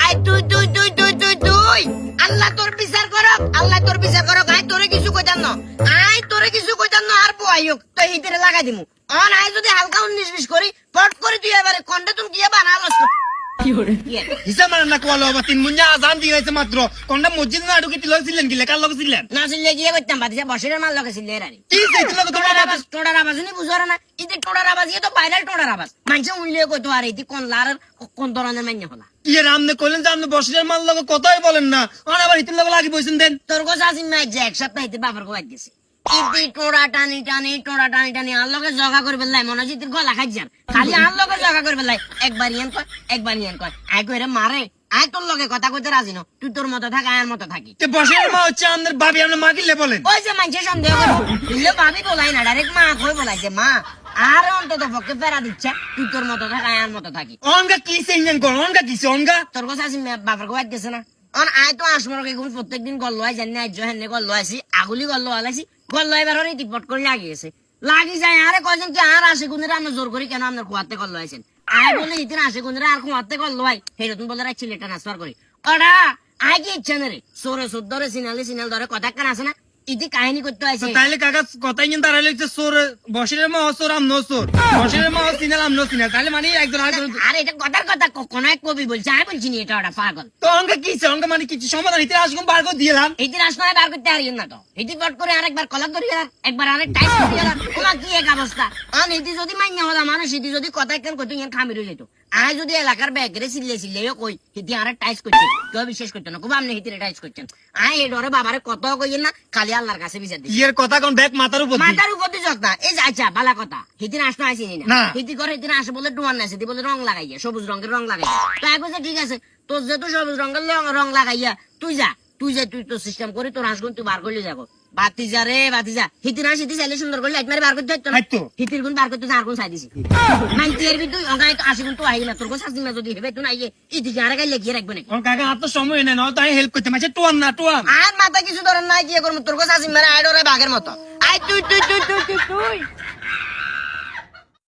I তুই আল্লাহ তোর বিচার করক, আল্লাহ তোর বিচার করক। আই তোরে কিছু কইতাম না, আই তোরে কিছু কইতাম না। আর বহাইক তো হিতেরে লাগাই দিমু। অন আই যদি হালকা 19-20 করি পট করে তুই এবারে কন্ডে তুমি কি বানালস হিসাব মানে না কোয়ালো বা তিন মুঞ্জা আজান দিয়ে হয়েছে মাত্র কোনটা মসজিদ না ঢুকে তিলক ছিলেন কি লেখার লোক ছিলেন না ছিলে গিয়ে করতাম বাতিজা বসিরের মাল লগাইছিল এরানি কি সেইছিল তো টোড়ার আওয়াজ নি বুঝার না ইতে টোড়ার আওয়াজ ইয়ে তো ভাইরাল টোড়ার আওয়াজ মানুষ উইলে কইতো আর ইতি কোন লার কোন ধরনের মাইন্য হলা কি এর আমনে কইলেন যে আপনি বসিরের মাল লোক কথাই বলেন না আর আবার ইতির লোক লাগি বইছেন দেন তোর কথা আসি মাই যে এক সপ্তাহ ইতে বাবার কই গেছে ইতি টোড়া টানি টানি আর লগে জগা করে বেলাই মনে হচ্ছে ইতির গলা খাইছার খালি আর লগে জগা করে বেলাই একবার ইয়ান কয় আই কইরে মারে আই তোর লগে কথা কইতে রাজি ন তুই তোর মতো থাক আয়ার মতো থাকি তে বসিরের মা হচ্ছে আমাদের ভাবি আপনি মা কিলে বলেন ওই যে মানুষের সন্দেহ করবো বুঝলে ভাবি বলাই না ডাইরেক্ট মা কই বলাইছে মা আর অন্তত পক্ষে ফেরা দিচ্ছে তুই তোর মতো থাক আয়ার মতো থাকি অনগা কি সেইন কোন অনগা কি অনগা তোর কথা আসি বাবার কই গেছে না অন আয় তো আসমরকে গুণ প্রত্যেকদিন গল লয় জানি আজ হেনে গল লয়ছি আগুলি গল লয়ালাইছি গল লয়বার হরে রিপোর্ট করে লাগি গেছে লাগি যায় আরে কয়জন কি আর আসে গুণের আমরা জোর করি কেন আপনার কুয়াতে গল লয়ছেন আয় বলে ইতিন আসে গুণের আর কুয়াতে গল লয় হেরে তুমি বলে রাখছি লেটা ট্রান্সফার করি ওরা আয় কি ইচ্ছা না রে সোরে সুদ ধরে সিনাল ধরে কথা কেন আসে না ইতি কাহিনী করতে আইছে তাইলে কাকা কথাই কিন্তু দাঁড়াইলে হচ্ছে সোর বসিরের মা সোর আম নো সোর বসিরের মা সিনাল আম নো সিনাল তাহলে মানে একজন আরেকজন আরে এটা কথার কথা কোন এক কবি বলছে আমি বলছি নি এটা ওটা পাগল তো অনগা কি অনগা মানে কিছু সমাধান ইতির আসগুন বার করে দিলাম এদিন আসলে বার করতে পারিয়েন না তো এটি পট করে আরেকবার কলক ধরি আর একবার আরেক টাইস করি আর ওমা কি এক অবস্থা আর এটি যদি মাইন্য হলা মানুষ এটি যদি কথা কেন কইতো ইয়ান খামির হয়ে যেত আয় যদি এলাকার ব্যাগরে সিলেও কই এটি আরেক টাইস করছে কেউ বিশ্বাস করতো না খুব আপনি হিতিরে টাইস করছেন আয় এই ডরে বাবারে কত কইয়েন না খালি আল্লাহর কাছে বিচার দিই ইয়ের কথা কোন ব্যাগ মাথার উপর দিয়ে। মাথার উপর দিয়ে যত না এই যে আচ্ছা বালা কথা হিতিন আসতে আসেনি না। না হিতি করে হিতিন আসে বলে ডুয়ান নাইছে বলে রং লাগাইয়া সবুজ রঙের রং লাগাইয়া তো এক বলছে ঠিক আছে তোর যেহেতু সবুজ রঙের রং লাগাইয়া তুই তো সিস্টেম করে তোর হাঁসগুন তুই বার করলে যাবো বাতিজা রে বাতিজা হিতির হাঁস হিতি চাইলে সুন্দর করলে এক মারে বার করতে হতো না হয়তো। হিতির গুণ বার করতে আর কোন চাই দিছি মানতি এর ভিতর অঙ্গাই তো আসি গুণ তো আই না তোর কোন শাস্তি না যদি হেবে তুই আইয়ে ইদিকে আর গাইলে গিয়ে রাখবে না ওর কাকা হাত তো সময় নেই না তাই হেল্প করতে মাঝে টোয়ান না টোয়ান আর মাথা কিছু ধরেন নাই কি করবো তোর কোন শাস্তি মারে আইডরে বাঘের মতো আই তুই